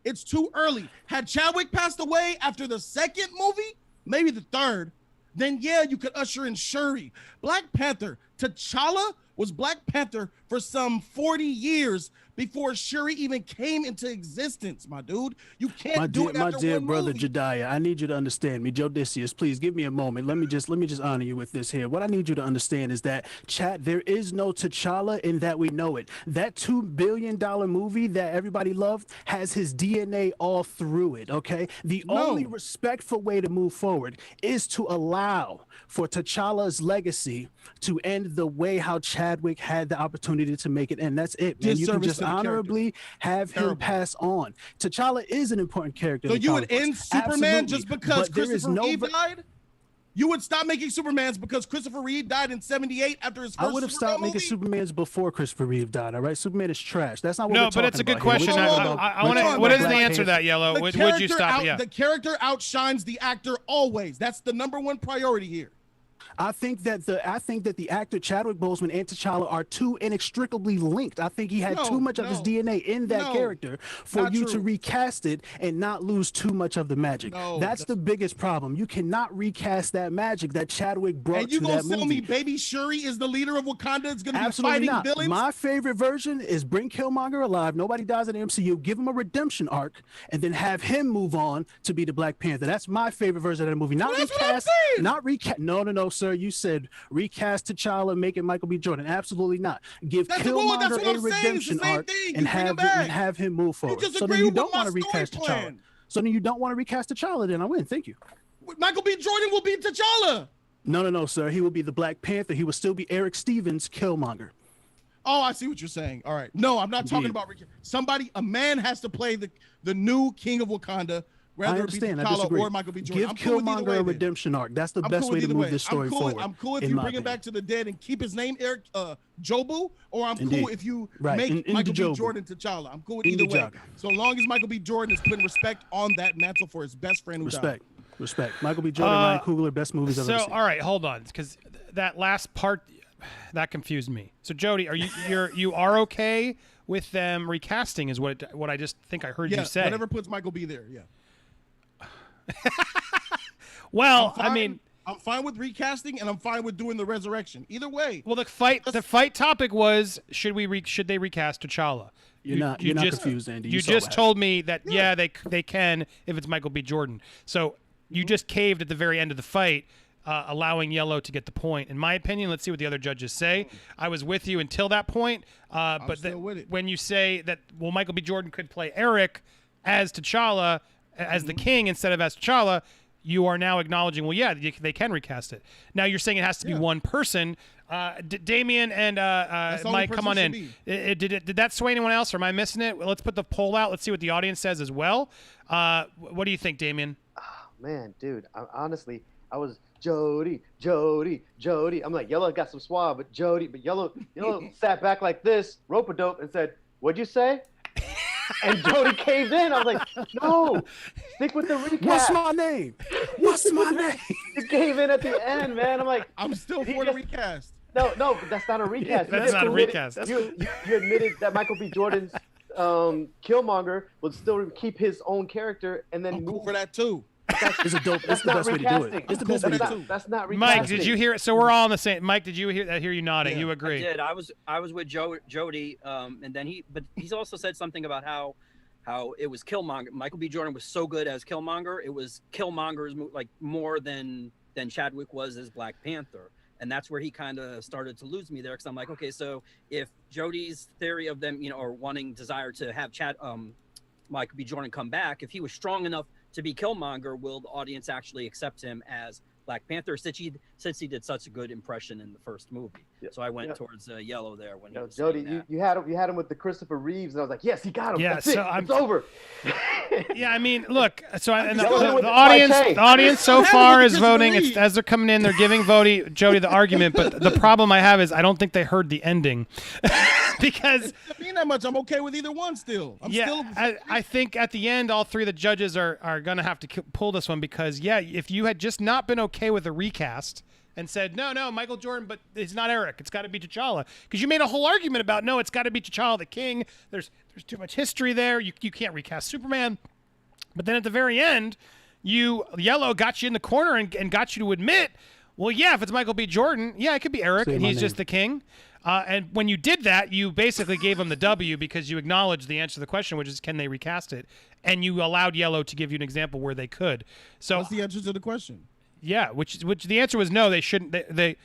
It's too early. Had Chadwick passed away after the second movie, maybe the third, then yeah, you could usher in Shuri. Black Panther, T'Challa was Black Panther for some 40 years before Shuri even came into existence, my dude. You can't do it after
my dear
one
brother
movie.
Jediah, I need you to understand me. Jodicius, please give me a moment. Let me just honor you with this here. What I need you to understand is that, chat, there is no T'Challa in that we know it. That $2 billion movie that everybody loved has his DNA all through it, okay? The only respectful way to move forward is to allow for T'Challa's legacy to end the way how Chadwick had the opportunity to make it end. That's it, man. You can
Disservice
just
to the
honorably have him pass on. T'Challa is an important character.
So
in the
you would
comic
end
books.
Superman
Absolutely.
just because
But there is
Christopher
no
Reeve died? You would stop making Supermans because Christopher Reeve died in '78 after his first
I would have
Superman
stopped making
movie?
Supermans before Christopher Reeve died. All right, Superman is trash. That's not what we're
No,
talking
but it's a good
about here.
question.
We're talking
I
we're
want to.
talking
What
about
is the
Black
answer to that,
Panther.
Yellow?
The
Would you
character
stop? Yeah.
The character outshines the actor always. That's the number one priority here.
I think that the actor Chadwick Boseman and T'Challa are too inextricably linked. I think he had too much of his DNA in that character for
not
you
true.
to recast it and not lose too much of the magic. That's the biggest problem. You cannot recast that magic that Chadwick brought
And you
to
gonna
that
tell
movie.
me Baby Shuri is the leader of Wakanda? It's gonna be
Absolutely
fighting
not.
villains?
My favorite version is bring Killmonger alive. Nobody dies in the MCU. Give him a redemption arc, and then have him move on to be the Black Panther. That's my favorite version of the movie. Not
Well, that's what I'm
recast.
saying.
Not recast. No, sir. You said recast T'Challa, make it Michael B. Jordan. Absolutely not. Give
That's
Killmonger
what I'm
a
saying. It's the
redemption
same
arc
thing. You
and
bring him back.
have him move forward.
just
So then
agree
you
with
don't
my
want to
story
recast T'Challa.
plan.
So then you don't want to recast T'Challa. Then I win. Thank you.
Michael B. Jordan will be T'Challa.
No, sir. He will be the Black Panther. He will still be Eric Stevens' Killmonger.
Oh, I see what you're saying. All right. No, I'm not talking about a man has to play the new King of Wakanda,
I
whether it be
understand. I
T'Challa
disagree.
or Michael B. Jordan.
Give
I'm cool with either
Killmonger
way,
a
then.
redemption arc. That's the
I'm
best
cool
way
with
to
either
move
way.
this story
I'm cool,
forward.
I'm cool if
in
you
my
bring him
opinion.
back to the dead and keep his name Eric Jobu, or I'm
Indeed.
cool if you
Right.
make
In
Michael B.
Jobu.
Jordan T'Challa. I'm cool with
In
either way.
T'Challa.
So long as Michael B. Jordan is putting respect on that mantle for his best friend who died.
Respect. Michael B. Jordan, Ryan Coogler, best movies I've ever
So
seen.
all right, hold on, because that last part that confused me. So Jody, are you are okay with them recasting? Is what I just think I heard
Yeah,
you say.
whatever puts Michael B. there. Yeah.
Well,
I'm
I
fine-
mean,
I'm fine with recasting, and I'm fine with doing the resurrection. Either way.
well, the fight topic was should they recast T'Challa?
You're not confused, Andy.
You
saw
just
what
told me that they can if it's Michael B. Jordan. So you just caved at the very end of the fight, allowing Yellow to get the point. In my opinion, let's see what the other judges say. I was with you until that point, but
still with it.
when you say that, well, Michael B. Jordan could play Eric as T'Challa, as the king instead of as T'Challa, you are now acknowledging, well, yeah, they can recast it. Now you're saying it has to be one person. Damien and
the only
Mike, come on
person
in.
should
Did that sway anyone else, or am I missing it? Well, let's put the poll out. Let's see what the audience says as well. What do you think, Damien?
Man, dude, honestly, I was Jody. I'm like, Yellow got some swag, but Yellow sat back like this, rope-a-dope, and said, "What'd you say?" And Jody caved in. I was like, no, stick with the recast.
What's my name? What's my name?
He gave in at the end, man. I'm like,
I'm still
He
for the
just-
recast.
no, but that's not a recast.
That's
You
not a
admitted-
recast.
You admitted that Michael B. Jordan's Killmonger would still keep his own character and then
I'm cool
move.
for that too.
It's a dope. That's
That's
the
not
best way to do
recasting.
it. It's the best way to do it.
That's not recasting.
Mike, did you hear it? So we're all on the same. Mike, did you hear you nodding?
Yeah,
You
I
agree?
did. I was with Jody, and then he's also said something about how it was Killmonger. Michael B. Jordan was so good as Killmonger. It was Killmonger's like more than Chadwick was as Black Panther. And that's where he kind of started to lose me there, because I'm like, okay, so if Jody's theory of them, or desire to have Michael B. Jordan come back, if he was strong enough to be Killmonger, will the audience actually accept him as Black Panther, since he did such a good impression in the first movie?
Yeah.
So I went
Yeah.
towards yellow there when he was
Jody,
saying that.
you had him with the Christopher Reeves, and I was like, yes, he got him.
Yeah,
That's
so
it.
I'm-
It's over.
Yeah, I mean, look. So and the,
Yellow
the,
with
the
the
audience,
Parquet.
the audience so
I'm
far
having
is
a
voting.
disbelief.
It's as they're coming in, they're giving Jody the argument. But the problem I have is I don't think they heard the ending, because
It doesn't mean that much. I'm okay with either one still. I'm
yeah,
still.
I think at the end, all three of the judges are going to have to pull this one, because if you had just not been okay with the recast and said no, Michael Jordan, but it's not Eric, it's got to be T'Challa, because you made a whole argument about no, it's got to be T'Challa the king. There's too much history there. You can't recast Superman. But then at the very end, Yellow got you in the corner and got you to admit, well, yeah, if it's Michael B. Jordan, yeah, it could be Eric,
Say
and
my
he's just
name.
the king. And when you did that, you basically gave him the W, because you acknowledged the answer to the question, which is, can they recast it? And you allowed Yellow to give you an example where they could. So
What's the answer to the question?
yeah, which the answer was no, they shouldn't.
I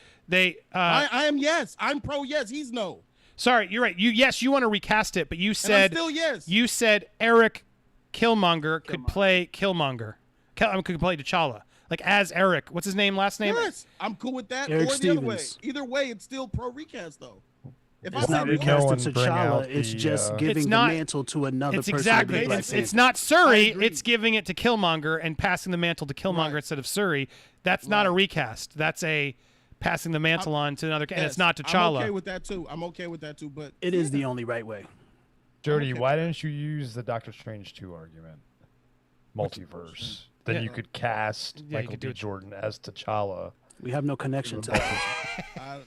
am yes. I'm pro yes. He's no.
Sorry, you're right. You want to recast it, but you
And I'm
said
still yes.
you said Eric Killmonger could play Killmonger. Could play T'Challa. Like as Eric. What's his name, last name?
Yes, I'm cool with that.
Eric
or the other way.
Stevens.
Either way, it's still pro recast though. If
It's
I
not
say
Did no
recast,
one
recasting
bring out
T'Challa. It's
the,
just
uh,
giving
It's
the
not-
mantle to another
It's
person.
exactly.
To be Black
It's
Panther.
not
I
Surrey.
agree.
It's giving it to Killmonger and passing the mantle to Killmonger
Right.
instead of Surrey. That's not a
Right.
recast. That's a passing the mantle on to another. And
yes,
it's not
I'm
T'Challa.
okay with that too. I'm okay with that too. But
It is the only right way.
Jody,
Okay.
why didn't you use the Doctor Strange 2 argument? Multiverse. Then
Yeah.
you could cast
you
Michael
could do
B.
it.
Jordan as T'Challa.
We have no connection to that.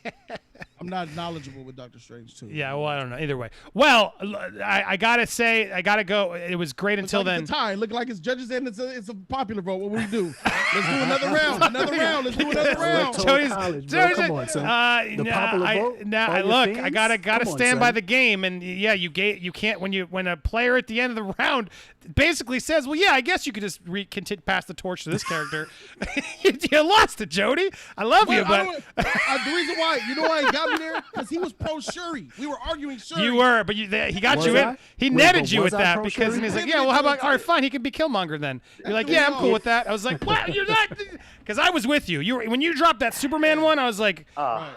I'm not knowledgeable with Doctor Strange too.
Yeah, well, I don't know. Either way. Well, I gotta say, I gotta go. It was great
Looks
until
like
then.
it's a tie. Look like it's judges and it's a popular vote. What will we do? Let's do another round. Another round. Let's do another round.
Electoral
Jody's-
college, bro.
Jody's-
Come on, son. The popular vote? All your
look, I
fans?
gotta
Come on,
stand by
son.
the game, and yeah, you can't when a player at the end of the round basically says, well, yeah, I guess you could just pass the torch to this character. you lost it, Jody. I love you,
Well,
but
the reason why, you know why he got me there? Because he was pro Shuri. We were arguing Shuri.
you were, but he got
Was
you in.
I?
He
Wait,
netted
but
you
was
with
I
that
pro
because
Shuri?
he's like,
We
yeah, well, how
didn't
about all right, fine, he could be Killmonger then. You're like,
what
yeah,
we
I'm cool
know.
with that. I was like, what? You're not, because I was with you. When you dropped that Superman one, I was like,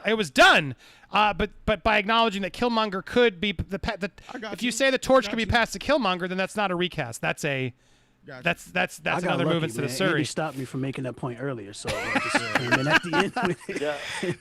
it was done. But by acknowledging that Killmonger could be
got
if you
you.
say the torch
Got
could be
you.
passed to Killmonger, then that's not a recast. That's
Gotcha.
that's
I got
another
lucky,
move instead
man.
of
Andy
Surrey.
stopped me from making that point earlier, so I just came in at the end with it.
Yeah.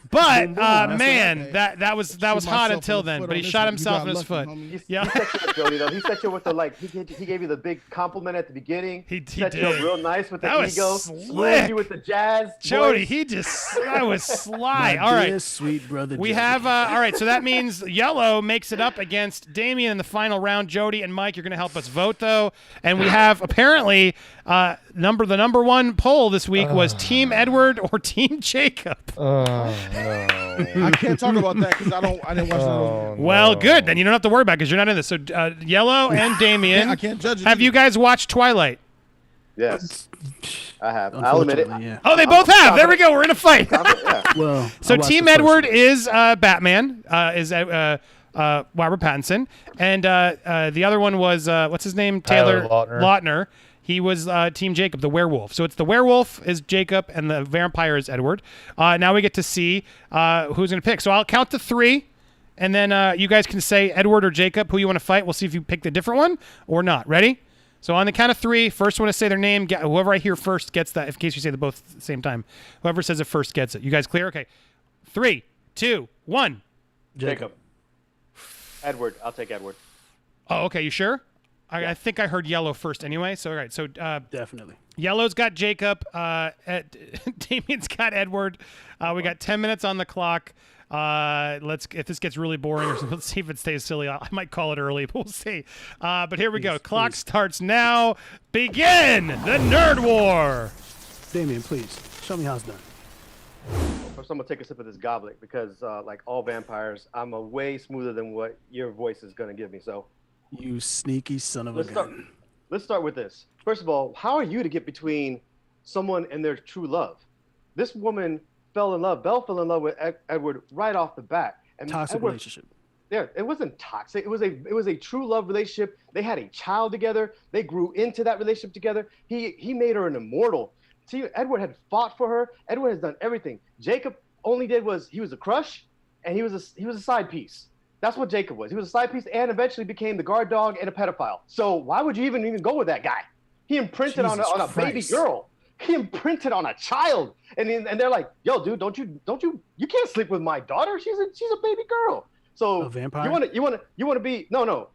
But
Boom, boom. That's
man,
what
that was hot
myself in
until
the
then.
foot
But
on
he
this
shot
one. You
himself
got
in his
lucky,
foot.
homie.
Yeah.
He set you up, Jody, though. He set you with he gave you the big compliment at the beginning.
He
set you up
did.
real nice with
That
the
was
ego.
slick.
Smooth you with the jazz.
Jody,
voice.
that was sly.
My
All right.
dear sweet brother.
We
Jody.
have all right, so that means Yellow makes it up against Damien in the final round. Jody and Mike, you're going to help us vote though, and we have apparently the number one poll this week was Team Edward or Team Jacob.
Oh, no.
I can't talk about that because I didn't watch
Oh,
Well,
no.
good, then you don't have to worry about it because you're not in this. So Yellow and Damien,
I can't judge it
have you
either.
guys watched Twilight?
Yes, I have. I'll admit it.
Unfortunately, yeah.
Oh, they both have. There we go. We're in a fight.
Yeah.
Well,
So
I watched
Team
the first
Edward
one.
is Batman, is Robert Pattinson, and the other one was what's his name?
Tyler
Taylor
Lautner.
He was Team Jacob, the werewolf. So it's the werewolf is Jacob, and the vampire is Edward. Now we get to see who's going to pick. So I'll count to 3, and then you guys can say Edward or Jacob, who you want to fight. We'll see if you pick the different one or not. Ready? So on the count of 3, first one to say their name. Whoever I hear first gets that. In case you say them both at the same time, whoever says it first gets it. You guys clear? Okay. 3, 2, 1.
Jacob. Edward. I'll take Edward.
Oh, okay. You sure? I think I heard yellow first anyway. So all right, so
Definitely.
yellow's got Jacob. Damien's got Edward. We got 10 minutes on the clock. If this gets really boring, or let's see if it stays silly. I might call it early, but we'll see. But here we go. Clock starts now. Begin the Nerd War.
Damien, please show me how it's done.
First, I'm gonna take a sip of this goblet because, like all vampires, I'm a way smoother than what your voice is gonna give me. So,
You sneaky son of a gun.
let's start with this. First of all, how are you to get between someone and their true love? This woman fell in love. Belle fell in love with Edward right off the bat. And
Toxic
Edward,
relationship.
Yeah, it wasn't toxic. It was a true love relationship. They had a child together. They grew into that relationship together. He made her an immortal. See, Edward had fought for her. Edward has done everything. Jacob only did was he was a crush, and he was a side piece. That's what Jacob was. He was a side piece, and eventually became the guard dog and a pedophile. So why would you even go with that guy? He imprinted on a baby girl. He imprinted on a child, and they're like, "Yo, dude, don't you can't sleep with my daughter. She's a baby girl." So
A vampire?
you want to be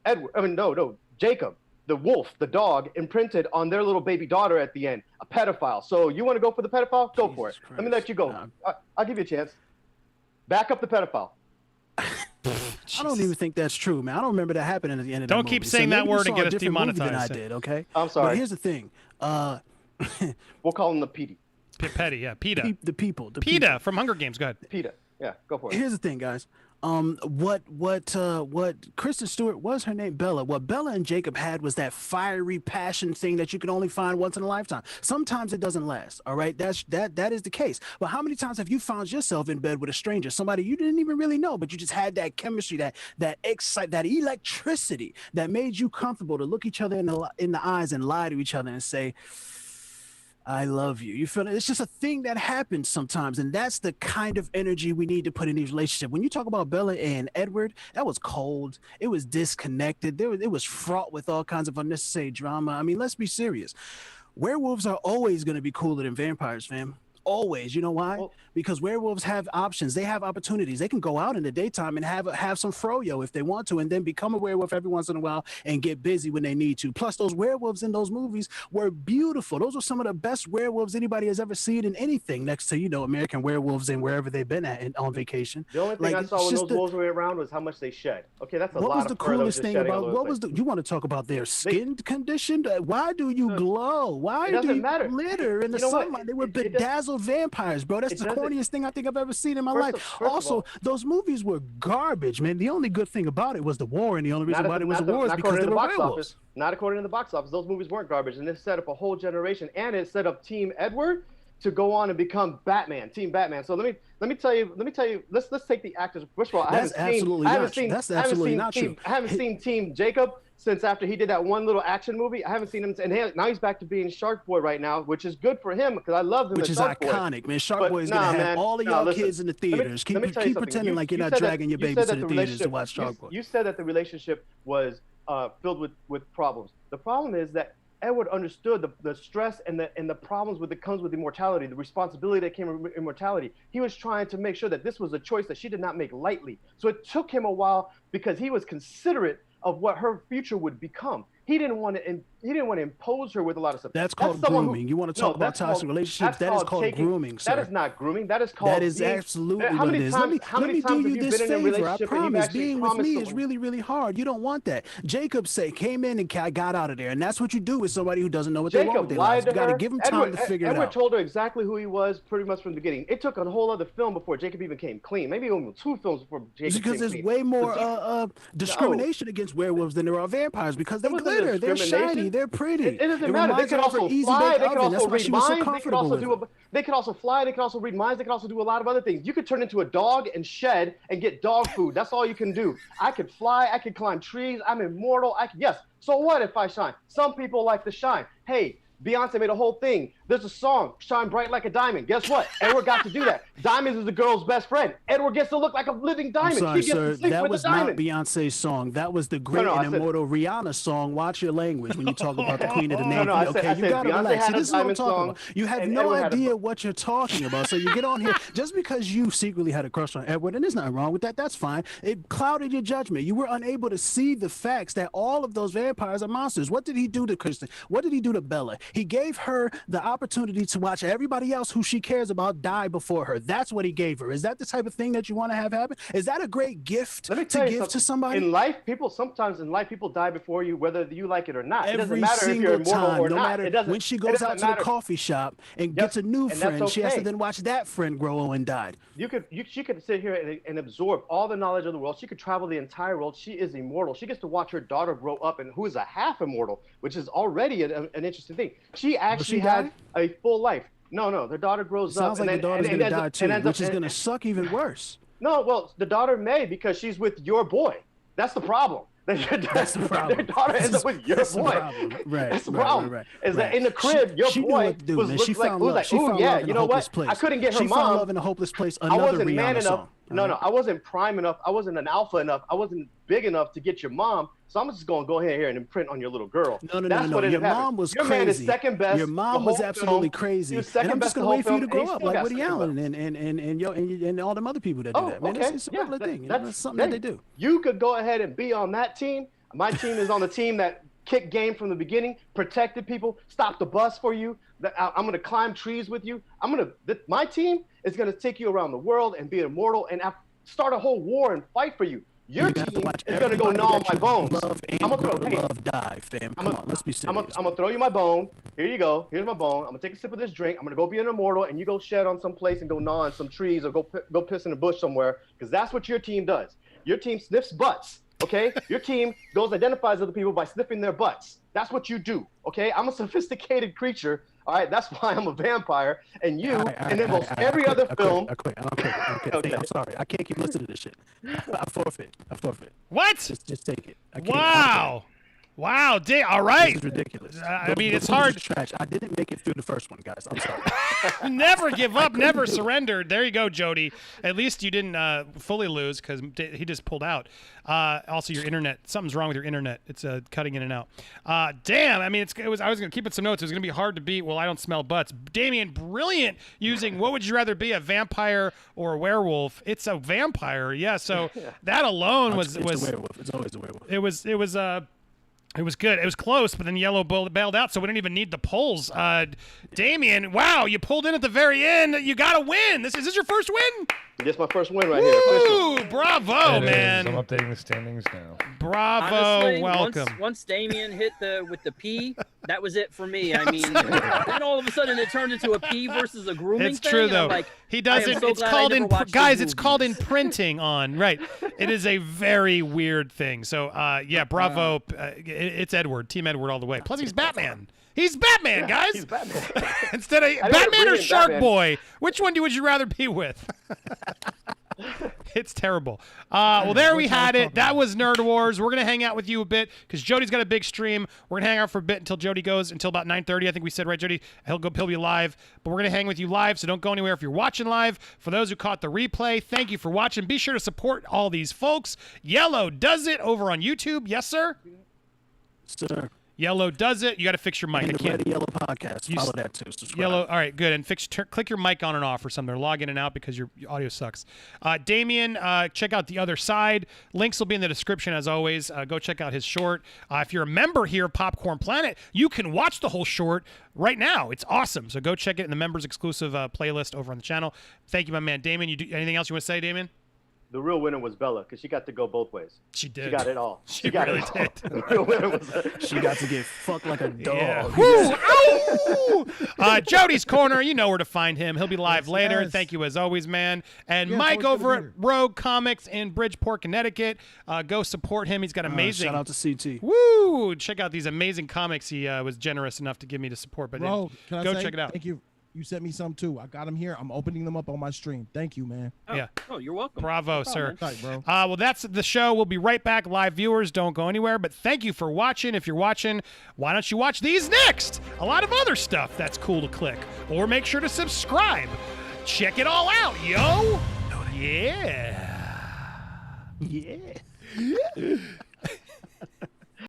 Edward. I mean no Jacob, the wolf, the dog, imprinted on their little baby daughter at the end, a pedophile. So you want to go for the pedophile? Go for it.
Jesus
Let me let you go.
Christ.
I'll give you a chance. Back up the pedophile.
I don't even think that's true, man. I don't remember that happening at the end of
Don't
that
keep
movie.
saying that
maybe you
word and
saw
get
a
us
different movie than I
demonetized.
did, okay?
I'm sorry.
But here's the thing.
We'll call him the Petey.
Petty, yeah, PETA.
The people.
PETA from Hunger Games. Go ahead.
PETA. Yeah, go for it.
Here's the thing, guys. What Kristen Stewart was her name? Bella. What Bella and Jacob had was that fiery passion thing that you can only find once in a lifetime. Sometimes it doesn't last. All right, that is the case. But how many times have you found yourself in bed with a stranger, somebody you didn't even really know, but you just had that chemistry, that electricity that made you comfortable to look each other in the eyes and lie to each other and say, I love you. You feel it? It's just a thing that happens sometimes, and that's the kind of energy we need to put in these relationships. When you talk about Bella and Edward, that was cold. It was disconnected. It was fraught with all kinds of unnecessary drama. I mean, let's be serious. Werewolves are always going to be cooler than vampires, fam. Always. You know why?
Well,
because werewolves have options. They have opportunities. They can go out in the daytime and have some froyo if they want to, and then become a werewolf every once in a while and get busy when they need to. Plus, those werewolves in those movies were beautiful. Those were some of the best werewolves anybody has ever seen in anything, next to, American Werewolves and wherever they've been at on vacation.
The only thing I saw when those wolves were around was how much they shed. Okay, that's a lot of fur.
What was the coolest thing about? What was you want to talk about their skin condition? Why do you glow? Why do you glitter in the sunlight? They were bedazzled vampires, bro. That's the corniest thing I think I've ever seen in my life. Also, those movies were garbage, man. The only good thing about it was the war, and the only reason why there was a war is because they were werewolves.
Not according to the box office. Those movies weren't garbage, and it set up a whole generation, and it set up Team Edward to go on and become Batman, Team Batman. So let me tell you. Let's take the actors. First of all, I haven't seen Team Jacob since after he did that one little action movie. I haven't seen him, and now he's back to being Shark Boy right now, which is good for him because I love him.
Which is iconic, man. Shark Boy is gonna have all of y'all kids in the theaters. Keep pretending like you're not dragging your babies to the theaters to watch Shark Boy.
You said that the relationship was filled with problems. The problem is that Edward understood the stress and the problems that comes with immortality, the responsibility that came with immortality. He was trying to make sure that this was a choice that she did not make lightly. So it took him a while because he was considerate of what her future would become. He didn't want to impose her with a lot of stuff.
That's called grooming. You want to talk about toxic relationships? That is called grooming, sir.
That is not grooming. That is called.
That is absolutely what it is. Let me do you this favor. I promise. Being with me is really, really hard. You don't want that. Jacob came in and got out of there, and that's what you do with somebody who doesn't know what they want with their lives. You got to give them time to figure it out.
Edward told her exactly who he was pretty much from the beginning. It took a whole other film before Jacob even came clean. Maybe even 2 films before Jacob came clean.
Because there's way more discrimination against werewolves than there are vampires because they glitter. They're shiny. They're pretty.
It doesn't matter. They can also fly. They can also read minds. They can also fly. They can also read minds. They can also do a lot of other things. You could turn into a dog and shed and get dog food. That's all you can do. I could fly. I could climb trees. I'm immortal. Yes. So what if I shine? Some people like to shine. Hey, Beyonce made a whole thing. There's a song, Shine Bright Like a Diamond. Guess what? Edward got to do that. Diamonds is the girl's best friend. Edward gets to look like a living diamond.
I'm sorry,
He gets
sir.
to sleep
That
with
was
a
not
diamond.
Beyonce's song. That was the great
I
and
said-
immortal Rihanna song. Watch your language when you talk about the Queen of the Navy.
I
Okay,
said
you gotta
Beyonce
relax.
had
See,
a
this is what I'm
diamond
talking
song,
about. You have
and
no
Edward had a-
idea what you're talking about. So you get on here just because you secretly had a crush on Edward, and there's nothing wrong with that. That's fine. It clouded your judgment. You were unable to see the facts that all of those vampires are monsters. What did he do to Kristen? What did he do to Bella? He gave her the opportunity to watch everybody else who she cares about die before her. That's what he gave her. Is that the type of thing that you want to have happen? Is that a great gift
Let me
to
tell you
give
something.
to somebody?
In life, sometimes people die before you, whether you like it or not. It doesn't
Every
matter if
single
you're immortal
time,
or
no
not.
matter
It doesn't,
when she
it
goes
doesn't
out to
matter.
the coffee shop and
Yes,
gets a new
and that's
friend, she has to
okay.
then watch that friend grow and die.
She could sit here and absorb all the knowledge of the world. She could travel the entire world. She is immortal. She gets to watch her daughter grow up, and who is a half immortal, which is already an interesting thing. She actually had a full life. No, their daughter grows up.
Sounds like the daughter's
and
gonna die
ends
too,
up-
which is gonna suck even worse.
No, well, the daughter may because she's with your boy. That's the problem.
That's the problem.
Their daughter ends up with your
That's the
boy.
problem. Right.
That's the
right,
problem.
Right.
Is that in the
She-
crib, your
she knew
boy
what to do,
was
man. She
looked like,
found
was
love.
like,
She
ooh,
found
yeah,
love in
you
a
know
hopeless
what?
place.
I couldn't get her
She
mom.
found love in a hopeless place.
I
Another
wasn't man
Rihanna
enough.
song.
No, I wasn't prime enough. I wasn't an alpha enough. I wasn't big enough to get your mom. So I'm just going to go ahead here and imprint on your little girl.
No.
That's what
Your
ended up happening.
mom was
your
crazy.
man is second best.
Your mom
the
was
whole
absolutely
film.
crazy.
He was
And
second
I'm
best
just
the
gonna
whole
wait for you to
film,
grow
and he
up
still
like
got
Woody
second
Allen
best.
and all them other people that do
Oh,
that. Man,
okay.
it's a
Yeah,
regular thing.
that's
That's something that they do.
You could go ahead and be on that team. My team is on the team that kicked game from the beginning, protected people, stopped the bus for you. I'm going to climb trees with you. My team is going to take you around the world and be immortal and start a whole war and fight for you. Your team is going to go gnaw on my bones. I'm going to
love die, fam. Come on, let's be serious.
I'm going to throw you my bone. Here you go. Here's my bone. I'm going to take a sip of this drink. I'm going to go be an immortal, and you go shed on some place and go gnaw on some trees or go piss in a bush somewhere, because that's what your team does. Your team sniffs butts, okay? Your team identifies other people by sniffing their butts. That's what you do, okay? I'm a sophisticated creature, all right? That's why I'm a vampire, and you, and in almost every other film.
I quit.
Okay.
I'm sorry. I can't keep listening to this shit. I forfeit.
What?
Just take it. I can't.
Wow. Wow. All right.
This is ridiculous.
I mean, it's
The
hard.
is trash. I didn't make it through the first one, guys. I'm sorry.
Never give up, never surrendered. There you go, Jody. At least you didn't fully lose because he just pulled out. Also, your internet. Something's wrong with your internet. It's cutting in and out. Damn. I mean, I was going to keep it some notes. It was going to be hard to beat. Well, I don't smell butts. Damien, brilliant using what would you rather be, a vampire or a werewolf? It's a vampire. Yeah. So that alone was
It's a werewolf. It's always a werewolf.
It was good. It was close, but then Yellow bailed out, so we didn't even need the polls. Damien, wow, you pulled in at the very end. You got to win. Is this your first win?
This is my first win right here. Official.
Ooh, bravo,
It is.
man.
I'm updating the standings now.
Bravo,
Honestly,
welcome.
Once Damien hit with the P, that was it for me. I mean, then all of a sudden it turned into a P versus a grooming
It's
thing.
true
and
though.
I'm like,
He doesn't.
I am so
It's
glad I
called
never
in
watched
guys.
those
It's called
movies.
imprinting on. Right. It is a very weird thing. So yeah, bravo. It's Edward, Team Edward all the way. Plus he's Batman. He's Batman, guys.
He's Batman.
Instead of
never
Batman or
bring in
Shark
Batman.
Boy, which one would you rather be with? It's terrible. Well, there we had it. That was Nerd Wars. We're gonna hang out with you a bit because Jody's got a big stream. We're gonna hang out for a bit until Jody goes until about 9:30. I think we said, right, Jody? He'll be live, but we're gonna hang with you live. So don't go anywhere if you're watching live. For those who caught the replay, thank you for watching. Be sure to support all these folks. Yellow does it over on YouTube. Yes, sir.
Sir.
Yellow does it. You got to fix your mic.
And
I
the
can't.
Red Yellow podcast. Follow that too. Subscribe.
Yellow. All right, good. And click your mic on and off or something. Or log in and out because your audio sucks. Damien, check out The Other Side. Links will be in the description as always. Go check out his short. If you're a member here of Popcorn Planet, you can watch the whole short right now. It's awesome. So go check it in the members exclusive playlist over on the channel. Thank you, my man, Damien. Anything else you want to say, Damien?
The real winner was Bella because she got to go both ways.
She did.
She got it all.
She
got
really
it all.
did.
The real winner was
She got to get fucked like a dog.
Yeah. Woo! Ow! Jody's Corner, you know where to find him. He'll be live later.
yes.
Thank you as always, man. And
Yeah,
Mike
always
over
good
at
to be
Rogue Comics in Bridgeport, Connecticut. Go support him. He's got amazing.
Shout out to CT.
Woo! Check out these amazing comics he was generous enough to give me to support. But
Bro, can I
go
say,
check it out.
Thank you You sent me some too. I got them here. I'm opening them up on my stream. Thank you, man.
Oh,
Yeah.
Oh, you're welcome.
Bravo,
No problem,
sir.
man.
Tight, bro.
Well, that's the show. We'll be right back. Live viewers, don't go anywhere. But thank you for watching. If you're watching, why don't you watch these next? A lot of other stuff that's cool to click. Or make sure to subscribe. Check it all out, yo. Yeah.
Yeah.